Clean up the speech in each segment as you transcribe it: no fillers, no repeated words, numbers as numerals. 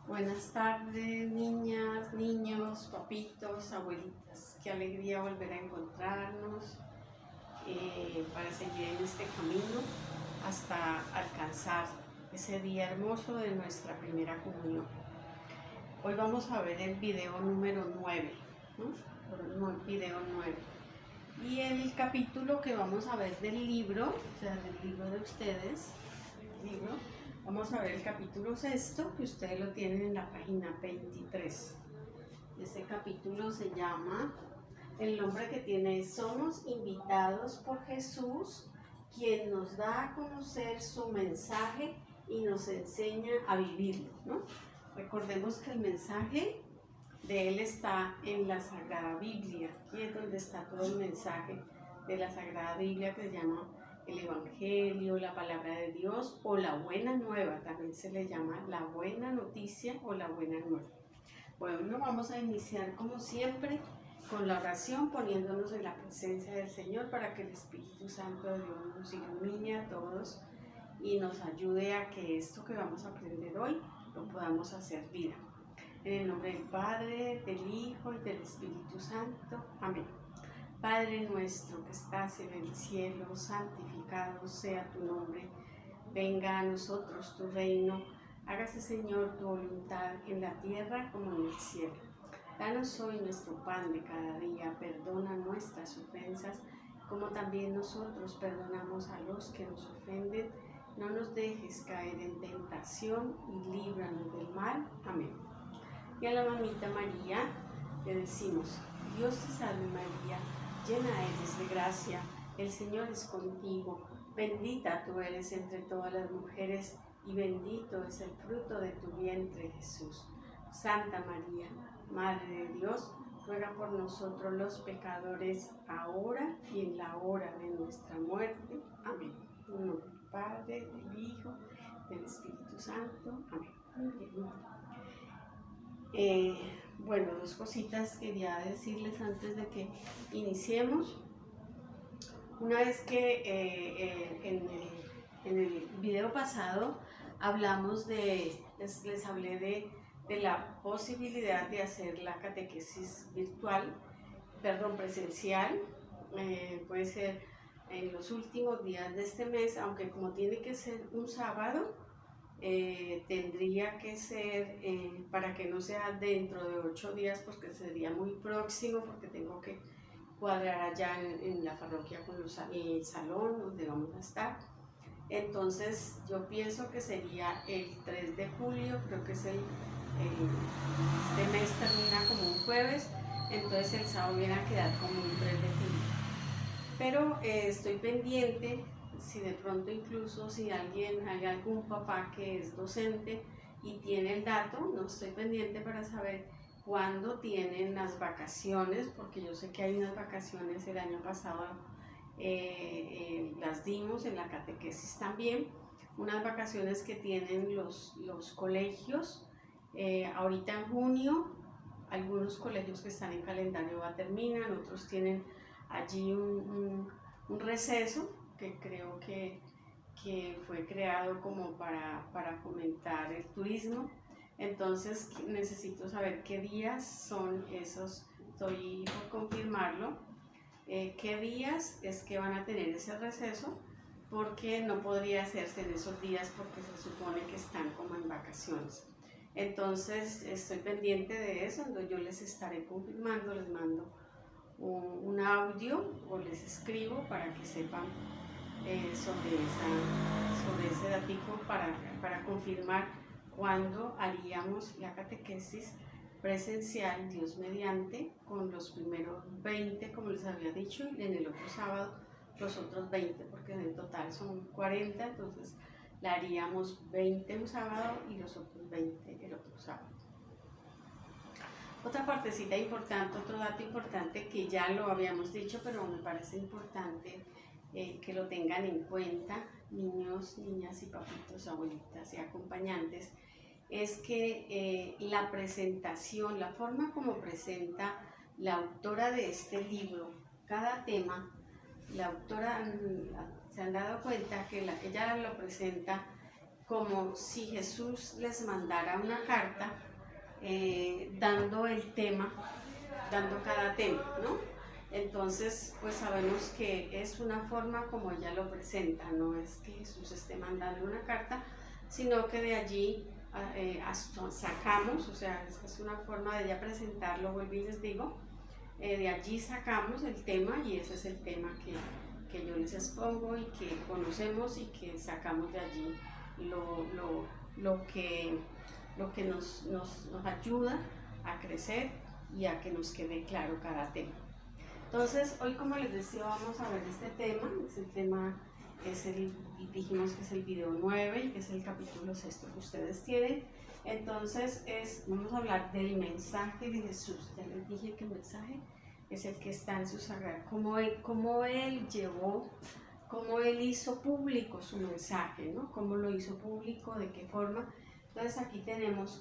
Buenas tardes, niñas, niños, papitos, abuelitas. Qué alegría volver a encontrarnos para seguir en este camino hasta alcanzar ese día hermoso de nuestra primera comunión. Hoy vamos a ver el video número 9, ¿no? El video 9. Y el capítulo que vamos a ver del libro, o sea, del libro de ustedes, vamos a ver el capítulo sexto, que ustedes lo tienen en la página 23. Este capítulo se llama, el nombre que tiene es Somos invitados por Jesús, quien nos da a conocer su mensaje y nos enseña a vivirlo, ¿no? Recordemos que el mensaje de Él está en la Sagrada Biblia, y es donde está todo el mensaje de la Sagrada Biblia, que se llama el Evangelio, la Palabra de Dios, o la Buena Nueva. También se le llama la Buena Noticia o la Buena Nueva. Bueno, vamos a iniciar como siempre con la oración, poniéndonos en la presencia del Señor para que el Espíritu Santo de Dios nos ilumine a todos y nos ayude a que esto que vamos a aprender hoy lo podamos hacer vida. En el nombre del Padre, del Hijo y del Espíritu Santo. Amén. Padre nuestro que estás en el cielo, santificado sea tu nombre. Venga a nosotros tu reino. Hágase, Señor, tu voluntad en la tierra como en el cielo. Danos hoy nuestro pan de cada día. Perdona nuestras ofensas, como también nosotros perdonamos a los que nos ofenden. No nos dejes caer en tentación y líbranos del mal. Amén. Y a la mamita María le decimos: Dios te salve María, llena eres de gracia, el Señor es contigo, bendita tú eres entre todas las mujeres y bendito es el fruto de tu vientre Jesús. Santa María, Madre de Dios, ruega por nosotros los pecadores, ahora y en la hora de nuestra muerte. Amén. En nombre del Padre, del Hijo, del Espíritu Santo. Amén. Bueno, dos cositas quería decirles antes de que iniciemos. Una vez que en el video pasado hablamos les hablé de la posibilidad de hacer la catequesis presencial, puede ser en los últimos días de este mes, aunque como tiene que ser un sábado, tendría que ser para que no sea dentro de 8 días, porque sería muy próximo, porque tengo que cuadrar allá en la parroquia con el salón donde vamos a estar. Entonces yo pienso que sería el 3 de julio, creo que es este mes termina como un jueves, entonces el sábado viene a quedar como un 3 de julio. Pero estoy pendiente, si de pronto incluso si hay algún papá que es docente y tiene el dato, no estoy pendiente para saber cuándo tienen las vacaciones, porque yo sé que hay unas vacaciones, el año pasado las dimos en la catequesis también, unas vacaciones que tienen los colegios. Ahorita en junio, algunos colegios que están en calendario terminan, otros tienen allí un receso que creo que fue creado como para fomentar el turismo. Entonces necesito saber qué días son esos, estoy por confirmarlo, qué días es que van a tener ese receso, porque no podría hacerse en esos días porque se supone que están como en vacaciones. Entonces estoy pendiente de eso, entonces yo les estaré confirmando, les mando un audio o les escribo para que sepan sobre ese datico para confirmar cuándo haríamos la catequesis presencial, Dios mediante, con los primeros 20, como les había dicho, y en el otro sábado los otros 20, porque en total son 40, entonces la haríamos 20 un sábado y los otros 20 el otro sábado. Otra partecita importante, otro dato importante que ya lo habíamos dicho, pero me parece importante que lo tengan en cuenta, niños, niñas y papitos, abuelitas y acompañantes, es que la presentación, la forma como presenta la autora de este libro cada tema, la autora, se han dado cuenta que ella lo presenta como si Jesús les mandara una carta dando el tema, dando cada tema, ¿no? Entonces, pues sabemos que es una forma como ella lo presenta, no es que Jesús esté mandando una carta, sino que de allí sacamos, o sea, es una forma de ella presentarlo, vuelvo y les digo, de allí sacamos el tema y ese es el tema que yo les expongo y que conocemos y que sacamos de allí lo que nos ayuda a crecer y a que nos quede claro cada tema. Entonces, hoy, como les decía, vamos a ver este tema. Dijimos que es el video 9 y que es el capítulo 6 que ustedes tienen. Entonces, vamos a hablar del mensaje de Jesús. Ya les dije que el mensaje es el que está en su sagrado. Cómo él hizo público su mensaje, ¿no? Cómo lo hizo público, de qué forma. Entonces, aquí tenemos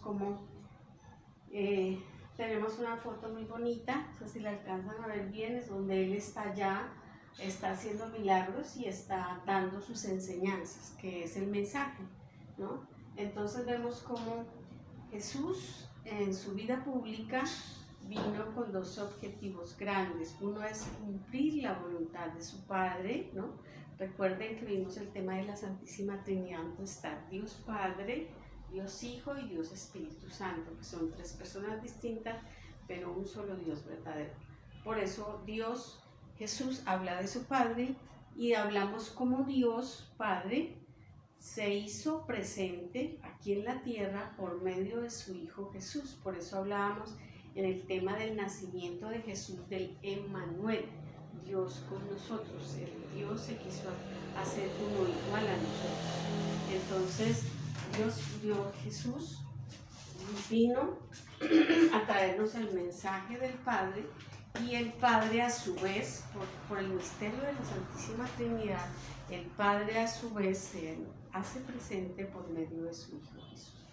tenemos una foto muy bonita, no sé si la alcanzan a ver bien, es donde él está haciendo milagros y está dando sus enseñanzas, que es el mensaje, ¿no? Entonces vemos cómo Jesús en su vida pública vino con dos objetivos grandes. Uno es cumplir la voluntad de su Padre, ¿no? Recuerden que vimos el tema de la Santísima Trinidad, donde está Dios Padre, Dios Hijo y Dios Espíritu Santo, que son tres personas distintas, pero un solo Dios verdadero. Por eso Jesús habla de su Padre y hablamos como Dios Padre se hizo presente aquí en la tierra por medio de su Hijo Jesús. Por eso hablábamos en el tema del nacimiento de Jesús, del Emmanuel, Dios con nosotros. El Dios se quiso hacer uno igual a nosotros. Entonces, Jesús vino a traernos el mensaje del Padre y el Padre a su vez, por el misterio de la Santísima Trinidad, el Padre a su vez se hace presente por medio de su Hijo Jesús.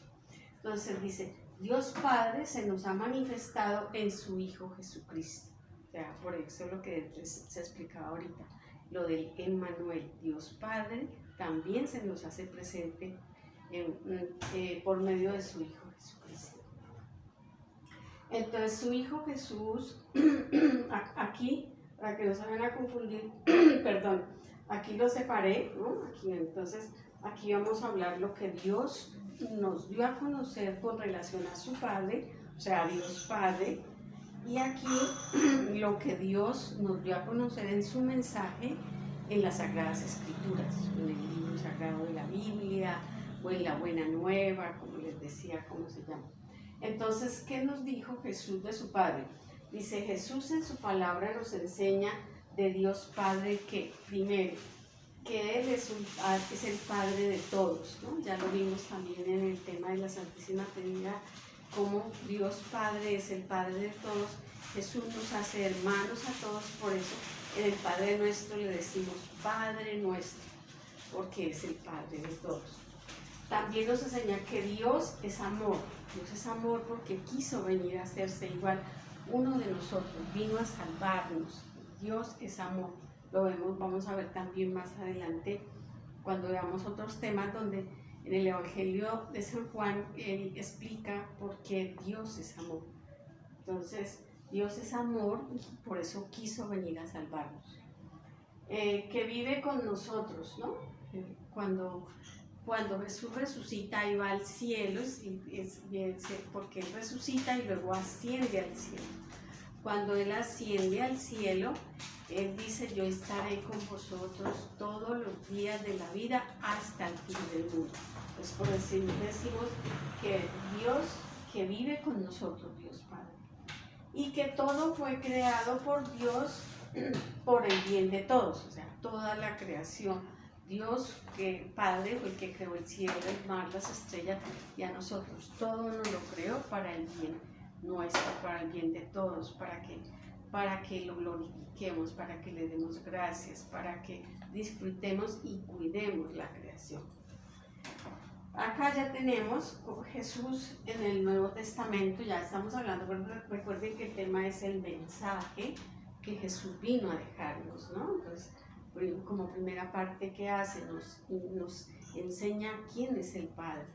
Entonces dice, Dios Padre se nos ha manifestado en su Hijo Jesucristo. O sea, por eso es lo que se explicaba ahorita, lo del Emmanuel, Dios Padre también se nos hace presente por medio de su Hijo Jesucristo. Entonces su Hijo Jesús, aquí, para que no se vayan a confundir, perdón, aquí lo separé, ¿no? Entonces aquí vamos a hablar lo que Dios nos dio a conocer con relación a su Padre, o sea, Dios Padre, y aquí lo que Dios nos dio a conocer en su mensaje en las Sagradas Escrituras, en el libro sagrado de la Biblia, o en la Buena Nueva, como les decía, ¿cómo se llama? Entonces, ¿qué nos dijo Jesús de su Padre? Dice, Jesús en su palabra nos enseña de Dios Padre que, primero, que Él es el Padre de todos, ¿no? Ya lo vimos también en el tema de la Santísima Trinidad, como Dios Padre es el Padre de todos. Jesús nos hace hermanos a todos, por eso en el Padre Nuestro le decimos Padre Nuestro, porque es el Padre de todos. También nos enseña que Dios es amor porque quiso venir a hacerse igual uno de nosotros, vino a salvarnos. Dios es amor, lo vemos, vamos a ver también más adelante cuando veamos otros temas donde en el Evangelio de San Juan él explica por qué Dios es amor. Entonces, Dios es amor y por eso quiso venir a salvarnos. Que vive con nosotros, ¿no? Cuando Jesús resucita y va al cielo, porque Él resucita y luego asciende al cielo. Cuando Él asciende al cielo, Él dice, yo estaré con vosotros todos los días de la vida hasta el fin del mundo. Pues por decir, decimos que Dios que vive con nosotros, Dios Padre, y que todo fue creado por Dios por el bien de todos, o sea, toda la creación. Dios, que Padre, fue el que creó el cielo, el mar, las estrellas y a nosotros. Todo nos lo creó para el bien nuestro, para el bien de todos, para que lo glorifiquemos, para que le demos gracias, para que disfrutemos y cuidemos la creación. Acá ya tenemos Jesús en el Nuevo Testamento, ya estamos hablando, recuerden que el tema es el mensaje que Jesús vino a dejarnos, ¿no? Entonces, como primera parte que hace, nos enseña quién es el Padre.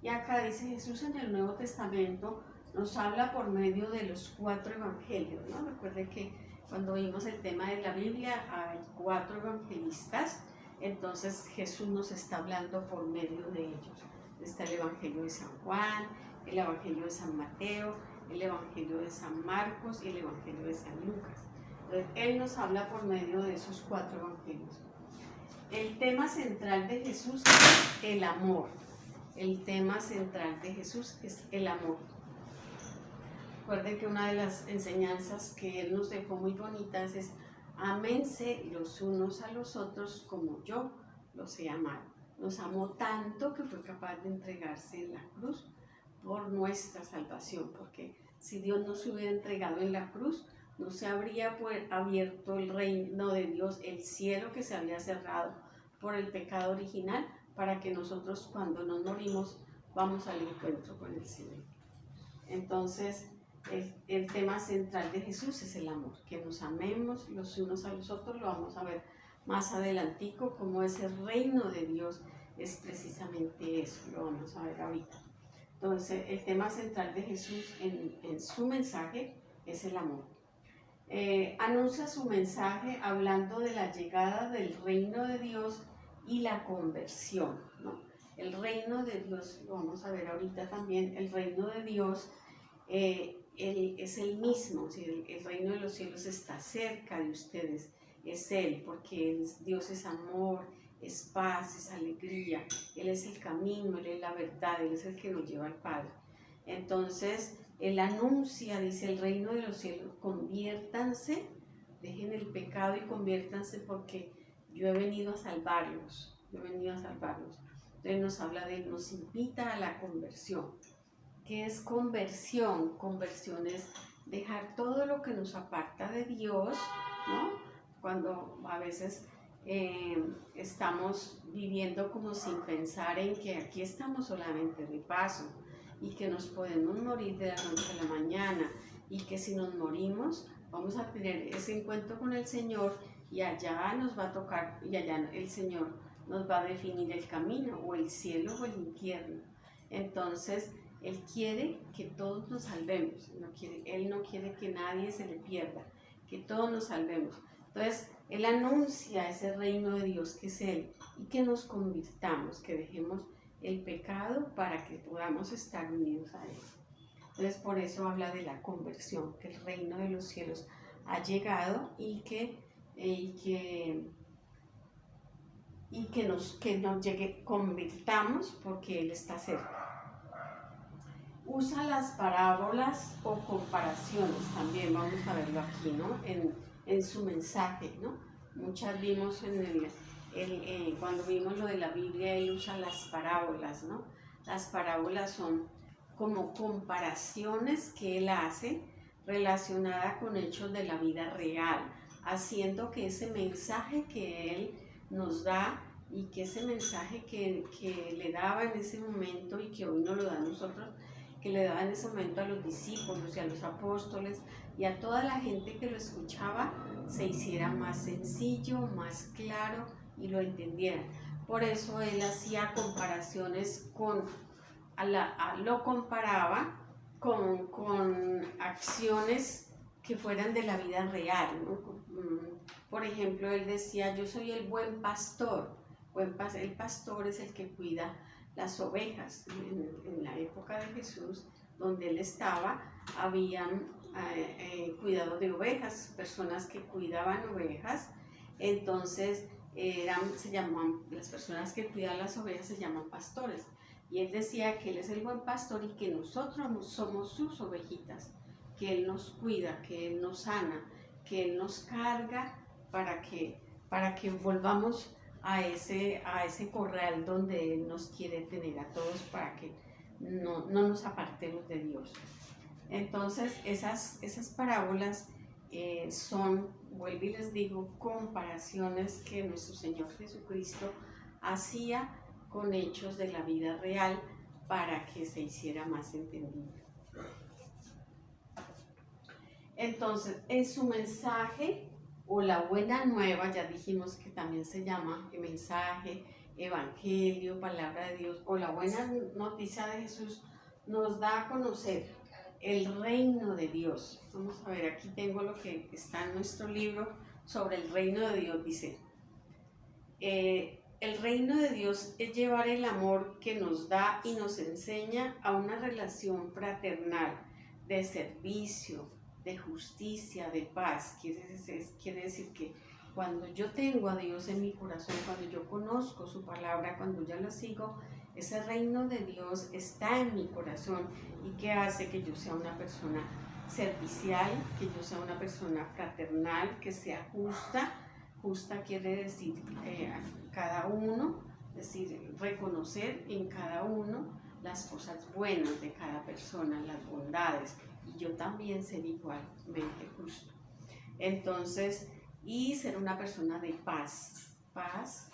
Y acá dice Jesús en el Nuevo Testamento, nos habla por medio de los 4 evangelios, ¿no? Recuerde que cuando vimos el tema de la Biblia hay 4 evangelistas, entonces Jesús nos está hablando por medio de ellos. Está el Evangelio de San Juan, el Evangelio de San Mateo, el Evangelio de San Marcos y el Evangelio de San Lucas. Entonces, Él nos habla por medio de esos 4 evangelios. El tema central de Jesús es el amor. El tema central de Jesús es el amor. Recuerden que una de las enseñanzas que Él nos dejó muy bonitas es: ámense los unos a los otros como yo los he amado. Nos amó tanto que fue capaz de entregarse en la cruz por nuestra salvación, porque si Dios no se hubiera entregado en la cruz, no se habría abierto el reino de Dios, el cielo que se había cerrado por el pecado original, para que nosotros cuando nos morimos vamos al encuentro con el Señor. Entonces, el tema central de Jesús es el amor, que nos amemos los unos a los otros. Lo vamos a ver más adelantico, como ese reino de Dios es precisamente eso, lo vamos a ver ahorita. Entonces, el tema central de Jesús en su mensaje es el amor. Anuncia su mensaje hablando de la llegada del reino de Dios y la conversión, ¿no? El reino de Dios, lo vamos a ver ahorita también, el reino de Dios es el mismo, ¿sí? El reino de los cielos está cerca de ustedes, es Él, porque Dios es amor, es paz, es alegría, Él es el camino, Él es la verdad, Él es el que nos lleva al Padre. Entonces, Él anuncia, dice, el reino de los cielos, conviértanse, dejen el pecado y conviértanse, porque yo he venido a salvarlos, yo he venido a salvarlos. Entonces nos habla de Él, nos invita a la conversión. ¿Qué es conversión? Conversión es dejar todo lo que nos aparta de Dios, ¿no? Cuando a veces estamos viviendo como sin pensar en que aquí estamos solamente de paso y que nos podemos morir de la noche a la mañana, y que si nos morimos vamos a tener ese encuentro con el Señor, y allá nos va a tocar, y allá el Señor nos va a definir el camino, o el cielo o el infierno. Entonces, Él quiere que todos nos salvemos, Él no quiere que nadie se le pierda, que todos nos salvemos. Entonces, Él anuncia ese reino de Dios que es Él, y que nos convirtamos, que dejemos el pecado para que podamos estar unidos a Él. Entonces, por eso habla de la conversión, que el reino de los cielos ha llegado y que nos llegue, convirtamos, porque Él está cerca. Usa las parábolas o comparaciones, también vamos a verlo aquí, ¿no? En su mensaje, ¿no? Muchas vimos cuando vimos lo de la Biblia, Él usa las parábolas, ¿no? Las parábolas son como comparaciones que Él hace relacionada con hechos de la vida real, haciendo que ese mensaje que Él nos da, y que ese mensaje que le daba en ese momento y que hoy nos lo da a nosotros, que le daba en ese momento a los discípulos y a los apóstoles y a toda la gente que lo escuchaba, se hiciera más sencillo, más claro y lo entendieran. Por eso Él hacía comparaciones lo comparaba con acciones que fueran de la vida real, ¿no? Por ejemplo, Él decía: yo soy el buen pastor. El pastor es el que cuida las ovejas. En la época de Jesús, donde Él estaba, habían cuidado de ovejas, personas que cuidaban ovejas. Entonces las personas que cuidan las ovejas se llaman pastores. Y Él decía que Él es el buen pastor y que nosotros somos sus ovejitas, que Él nos cuida, que Él nos sana, que Él nos carga para que volvamos a ese corral donde Él nos quiere tener a todos, para que no nos apartemos de Dios. Entonces, esas parábolas son, vuelvo y les digo, comparaciones que nuestro Señor Jesucristo hacía con hechos de la vida real, para que se hiciera más entendible. Entonces, en su mensaje, o la buena nueva, ya dijimos que también se llama el mensaje, evangelio, palabra de Dios o la buena noticia de Jesús nos da a conocer el reino de Dios. Vamos a ver, aquí tengo lo que está en nuestro libro sobre el reino de Dios. Dice, el reino de Dios es llevar el amor que nos da y nos enseña a una relación fraternal, de servicio, de justicia, de paz. Quiere decir que cuando yo tengo a Dios en mi corazón, cuando yo conozco su palabra, cuando ya la sigo, ese reino de Dios está en mi corazón y que hace que yo sea una persona servicial, que yo sea una persona fraternal, que sea justa. Justa quiere decir cada uno, es decir, reconocer en cada uno las cosas buenas de cada persona, las bondades, y yo también ser igualmente justo. Entonces, y ser una persona de paz. Paz,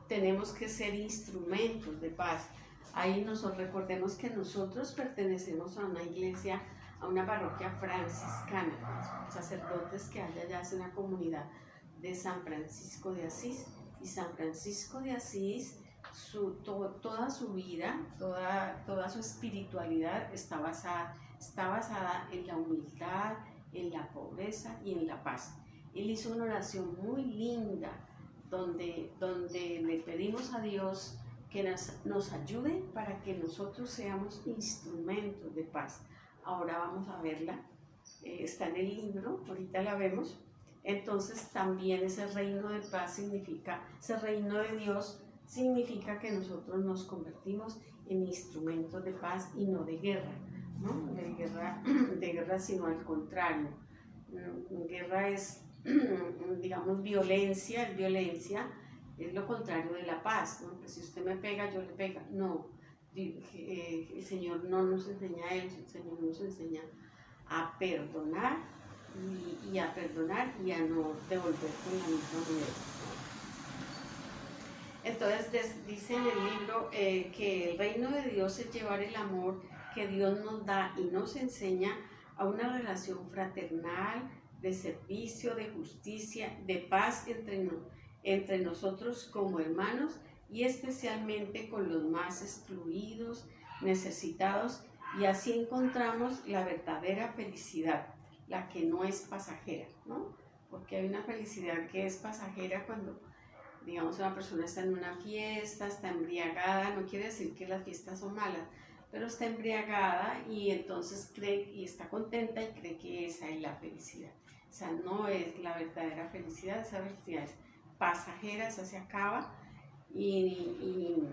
tenemos que ser instrumentos de paz. Ahí recordemos que nosotros pertenecemos a una iglesia, a una parroquia franciscana, sacerdotes que hay allá, es una comunidad de San Francisco de Asís. Y San Francisco de Asís, toda su vida, toda su espiritualidad está basada en la humildad, en la pobreza y en la paz. Él hizo una oración muy linda donde le pedimos a Dios que nos ayude para que nosotros seamos instrumentos de paz. Ahora vamos a verla, está en el libro, ahorita la vemos. Entonces también ese reino de paz ese reino de Dios significa que nosotros nos convertimos en instrumentos de paz y no de guerra, ¿no? De guerra, sino al contrario. Guerra es, digamos, violencia, es lo contrario de la paz, ¿no? Que si usted me pega, yo le pego. No, el Señor no nos enseña eso, el Señor nos enseña a perdonar y a no devolver con la misma moneda. Entonces dice en el libro que el reino de Dios es llevar el amor que Dios nos da y nos enseña a una relación fraternal, de servicio, de justicia, de paz entre nosotros como hermanos y especialmente con los más excluidos, necesitados, y así encontramos la verdadera felicidad, la que no es pasajera, ¿no? Porque hay una felicidad que es pasajera cuando, digamos, una persona está en una fiesta, está embriagada, no quiere decir que las fiestas son malas, pero está embriagada y entonces cree y está contenta y cree que esa es la felicidad. O sea, no es la verdadera felicidad, esa felicidad es pasajera, esa se acaba y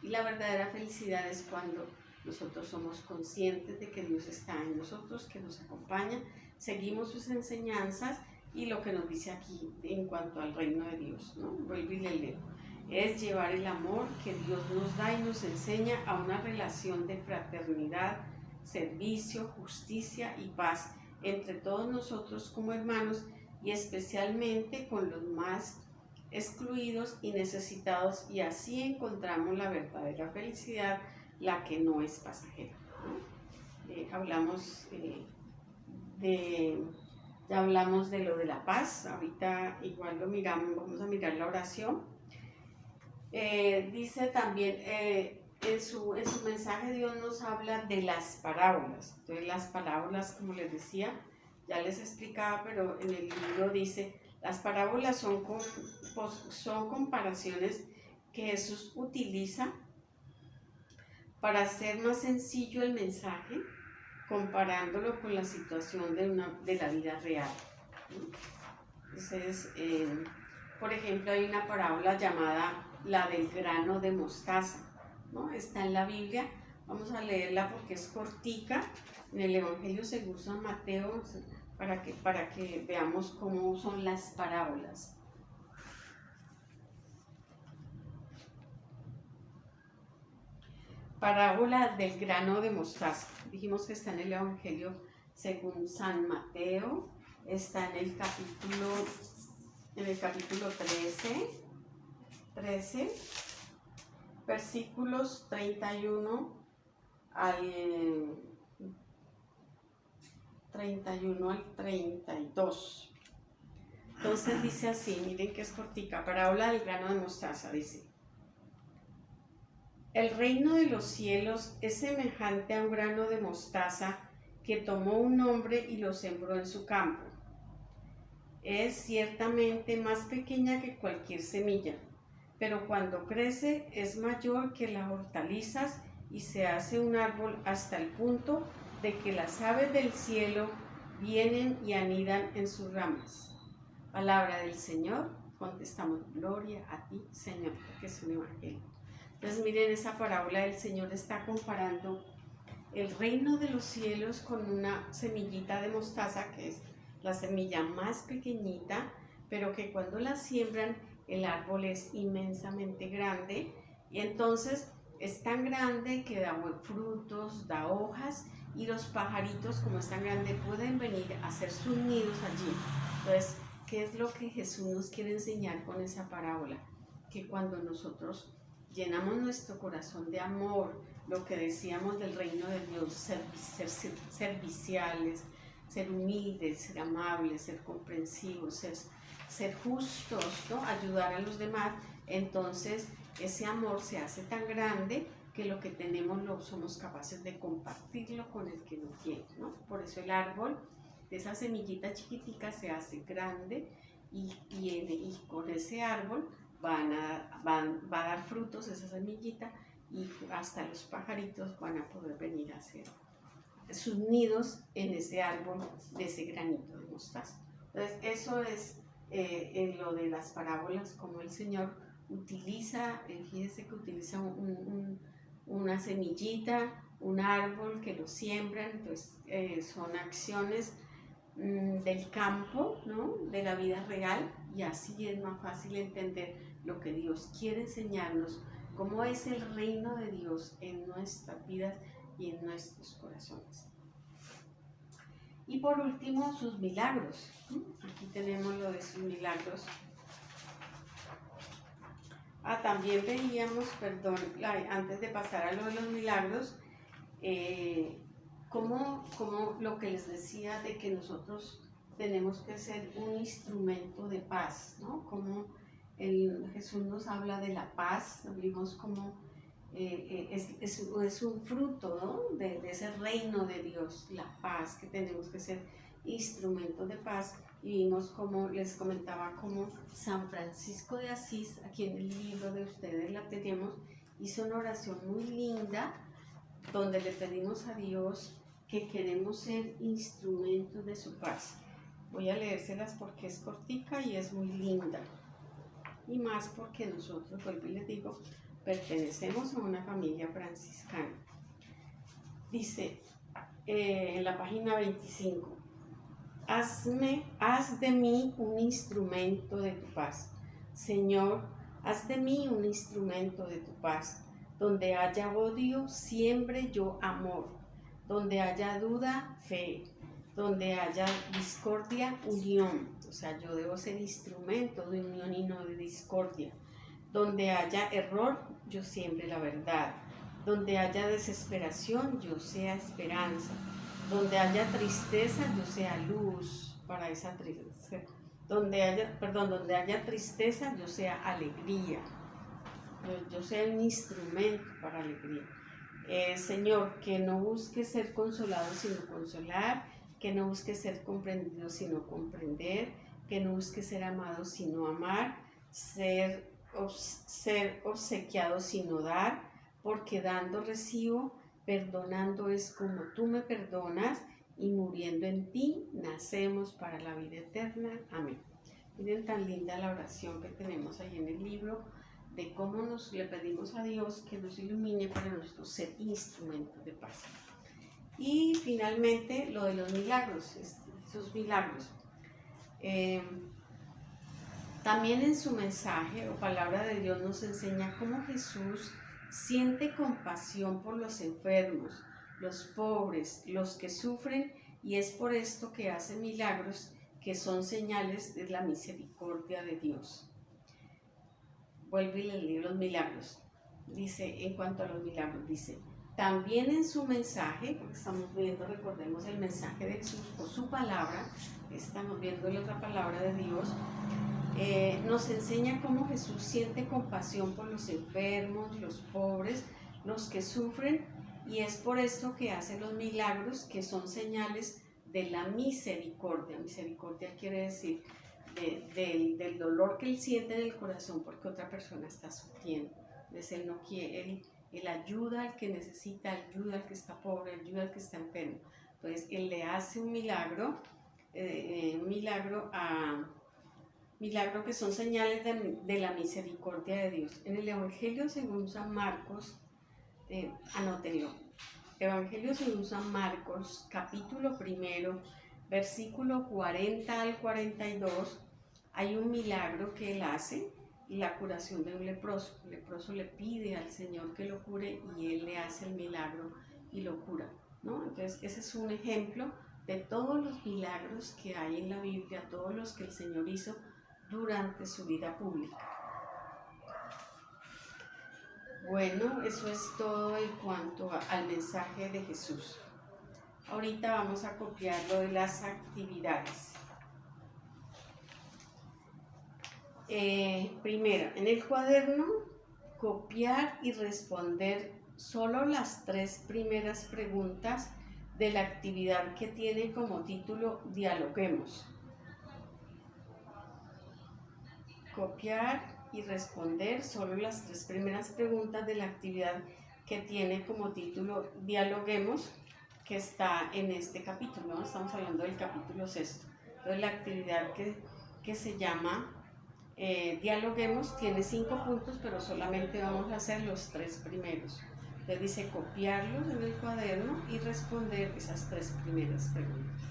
la verdadera felicidad es cuando nosotros somos conscientes de que Dios está en nosotros, que nos acompaña, seguimos sus enseñanzas y lo que nos dice aquí en cuanto al reino de Dios, ¿no? Vuelvo y le leo. Es llevar el amor que Dios nos da y nos enseña a una relación de fraternidad, servicio, justicia y paz entre todos nosotros como hermanos y especialmente con los más excluidos y necesitados, y así encontramos la verdadera felicidad, la que no es pasajera, ¿no? Ya hablamos de lo de la paz, ahorita igual lo miramos, vamos a mirar la oración. Dice también, en su mensaje Dios nos habla de las parábolas. Entonces las parábolas, como les decía, ya les explicaba, pero en el libro dice, las parábolas son comparaciones que Jesús utiliza para hacer más sencillo el mensaje, comparándolo con la situación de la vida real, ¿no? Entonces, por ejemplo, hay una parábola llamada la del grano de mostaza, ¿no? Está en la Biblia, vamos a leerla porque es cortica, en el Evangelio según San Mateo, para que veamos cómo son las parábolas. Parábola del grano de mostaza. Dijimos que está en el Evangelio según San Mateo, está en el capítulo 13, versículos 31 al 32. Entonces dice así, miren que es cortica, parábola del grano de mostaza, dice. El reino de los cielos es semejante a un grano de mostaza que tomó un hombre y lo sembró en su campo. Es ciertamente más pequeña que cualquier semilla, pero cuando crece es mayor que las hortalizas y se hace un árbol hasta el punto de que las aves del cielo vienen y anidan en sus ramas. Palabra del Señor, contestamos, gloria a ti, Señor, porque es un evangelio. Entonces miren, esa parábola del Señor está comparando el reino de los cielos con una semillita de mostaza, que es la semilla más pequeñita, pero que cuando la siembran el árbol es inmensamente grande y entonces es tan grande que da frutos, da hojas y los pajaritos, como es tan grande, pueden venir a hacer sus nidos allí. Entonces, ¿qué es lo que Jesús nos quiere enseñar con esa parábola? Que cuando nosotros llenamos nuestro corazón de amor, lo que decíamos del reino de Dios, ser serviciales, ser humildes, ser amables, ser comprensivos, ser justos, ¿no? Ayudar a los demás, entonces ese amor se hace tan grande que lo que tenemos lo somos capaces de compartirlo con el que lo tiene, ¿no? Por eso el árbol de esa semillita chiquitica se hace grande y con ese árbol va a dar frutos esa semillita y hasta los pajaritos van a poder venir a hacer sus nidos en ese árbol de ese granito de mostaza. Entonces eso es en lo de las parábolas, como el Señor utiliza, fíjese que utiliza una semillita, un árbol que lo siembran, entonces son acciones del campo, ¿no? De la vida real, y así es más fácil entender lo que Dios quiere enseñarnos, cómo es el reino de Dios en nuestras vidas y en nuestros corazones. Y por último, sus milagros. Aquí tenemos lo de sus milagros. También veíamos, antes de pasar a lo de los milagros, como lo que les decía de que nosotros tenemos que ser un instrumento de paz, ¿no? Como Jesús nos habla de la paz, vimos como es un fruto, ¿no? de ese reino de Dios, la paz, que tenemos que ser instrumentos de paz. Y vimos como les comentaba, como San Francisco de Asís, aquí en el libro de ustedes la tenemos, hizo una oración muy linda donde le pedimos a Dios que queremos ser instrumentos de su paz. Voy a leérselas porque es cortica y es muy linda, y más porque nosotros, vuelvo y les digo, pertenecemos a una familia franciscana. Dice en la página 25, haz de mí un instrumento de tu paz. Señor, haz de mí un instrumento de tu paz. Donde haya odio, siembre yo amor. Donde haya duda, fe. Donde haya discordia, unión. O sea, yo debo ser instrumento de unión y no de discordia. Donde haya error, yo siembre la verdad. Donde haya desesperación, yo sea esperanza. Donde haya tristeza, yo sea luz para esa tristeza. Donde haya tristeza, yo sea alegría. Yo sea un instrumento para alegría. Señor, que no busque ser consolado sino consolar, que no busque ser comprendido sino comprender, que no busque ser amado sino amar, ser obsequiado sino dar, porque dando recibo, perdonando es como tú me perdonas, y muriendo en ti nacemos para la vida eterna. Amén. Miren tan linda la oración que tenemos ahí en el libro, de cómo le pedimos a Dios que nos ilumine para nosotros ser instrumentos de paz. Y finalmente lo de los milagros, sus milagros. También en su mensaje o palabra de Dios nos enseña cómo Jesús siente compasión por los enfermos, los pobres, los que sufren, y es por esto que hace milagros que son señales de la misericordia de Dios. Vuelvo y les leo los milagros. Dice, en cuanto a los milagros, dice, también en su mensaje, porque estamos viendo, recordemos, el mensaje de Jesús o su palabra, estamos viendo la otra palabra de Dios, nos enseña cómo Jesús siente compasión por los enfermos, los pobres, los que sufren, y es por esto que hace los milagros, que son señales de la misericordia. Misericordia quiere decir del dolor que él siente en el corazón porque otra persona está sufriendo. Entonces él no quiere, él ayuda al que necesita, ayuda al que está pobre, ayuda al que está enfermo. Entonces él le hace un milagro que son señales de la misericordia de Dios. En el Evangelio según San Marcos, anótenlo, Evangelio según San Marcos, capítulo 1, versículo 40 al 42, hay un milagro que él hace, la curación de un leproso. El leproso le pide al Señor que lo cure y él le hace el milagro y lo cura, ¿no? Entonces ese es un ejemplo de todos los milagros que hay en la Biblia, todos los que el Señor hizo durante su vida pública. Bueno, eso es todo en cuanto al mensaje de Jesús. Ahorita vamos a copiar lo de las actividades. Primero, en el cuaderno, copiar y responder solo las 3 primeras preguntas de la actividad que tiene como título Dialoguemos. Copiar y responder solo las 3 primeras preguntas de la actividad que tiene como título Dialoguemos, que está en este capítulo, ¿no? Estamos hablando del capítulo 6. Entonces la actividad que se llama Dialoguemos tiene 5 puntos, pero solamente vamos a hacer los 3 primeros. Entonces dice copiarlos en el cuaderno y responder esas 3 primeras preguntas.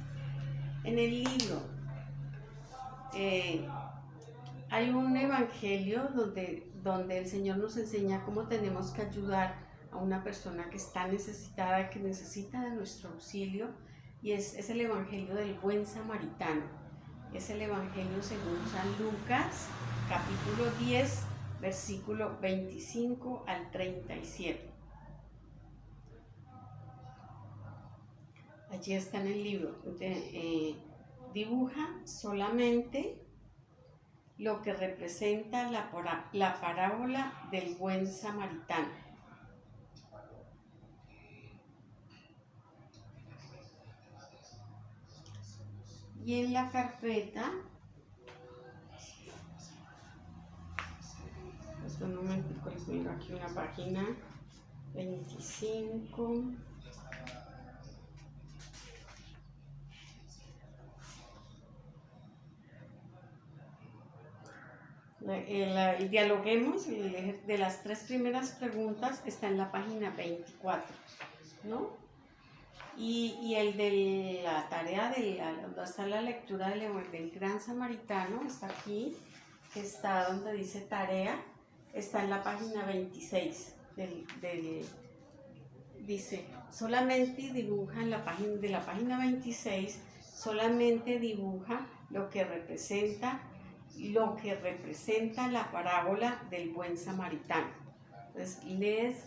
En el libro hay un evangelio donde el Señor nos enseña cómo tenemos que ayudar a una persona que está necesitada, que necesita de nuestro auxilio, y es el evangelio del buen samaritano. Es el evangelio según San Lucas, capítulo 10, versículo 25 al 37. Allí está en el libro. Dibuja solamente lo que representa la parábola del buen samaritano. Y en la carpeta, un momento, les miro aquí una página 25. El Dialoguemos, de las 3 primeras preguntas, está en la página 24, ¿no? Y el de la tarea, donde está la lectura del Gran Samaritano, está aquí, que está donde dice tarea, está en la página 26. Dice, solamente dibuja de la página 26, solamente dibuja lo que representa la parábola del buen samaritano. Entonces lees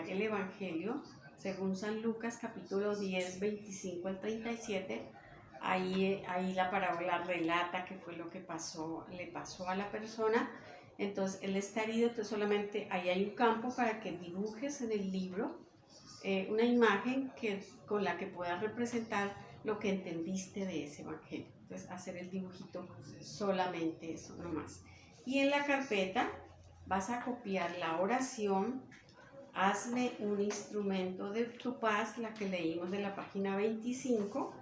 el Evangelio según San Lucas, capítulo 10, 25 al 37. Ahí la parábola relata qué fue lo que le pasó a la persona. Entonces él está herido, entonces solamente ahí hay un campo para que dibujes en el libro una imagen con la que puedas representar lo que entendiste de ese evangelio. Entonces hacer el dibujito, solamente eso nomás. Y en la carpeta vas a copiar la oración, hazme un instrumento de tu paz, la que leímos de la página 25,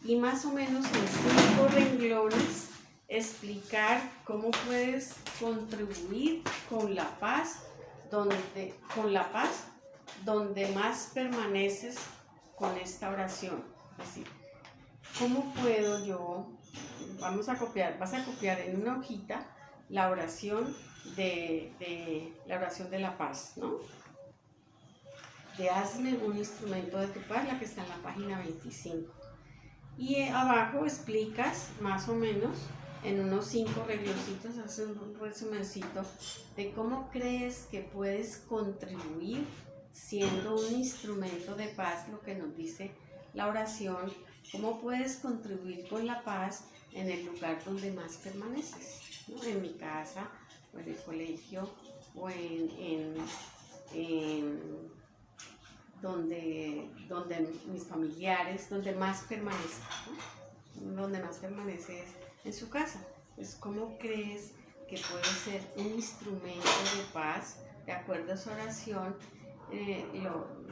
y más o menos en 5 renglones explicar cómo puedes contribuir con la paz, donde más permaneces con esta oración. Es decir, ¿cómo puedo yo? Vas a copiar en una hojita la oración de la paz, ¿no? De hazme un instrumento de tu paz, la que está en la página 25. Y abajo explicas más o menos en unos 5 rengloncitos, haces un resumencito de cómo crees que puedes contribuir siendo un instrumento de paz, lo que nos dice la oración, cómo puedes contribuir con la paz en el lugar donde más permaneces, ¿no? En mi casa, o en el colegio, o en donde mis familiares, donde más permanece, ¿no? Donde más permanece es en su casa. Pues, ¿cómo crees que puede ser un instrumento de paz? De acuerdo a esa oración,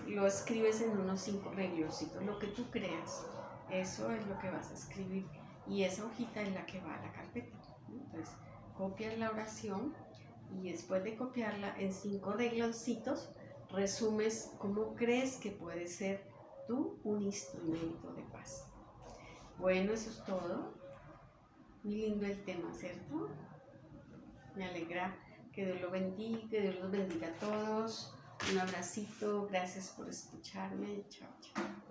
lo escribes en unos 5 renglositos, lo que tú creas, eso es lo que vas a escribir y esa hojita es la que va a la carpeta, ¿no? Entonces, copias la oración y después de copiarla en 5 rengloncitos, resumes cómo crees que puede ser tú un instrumento de paz. Bueno, eso es todo. Muy lindo el tema, ¿cierto? Me alegra que Dios lo bendiga, que Dios los bendiga a todos. Un abracito, gracias por escucharme. Chao, chao.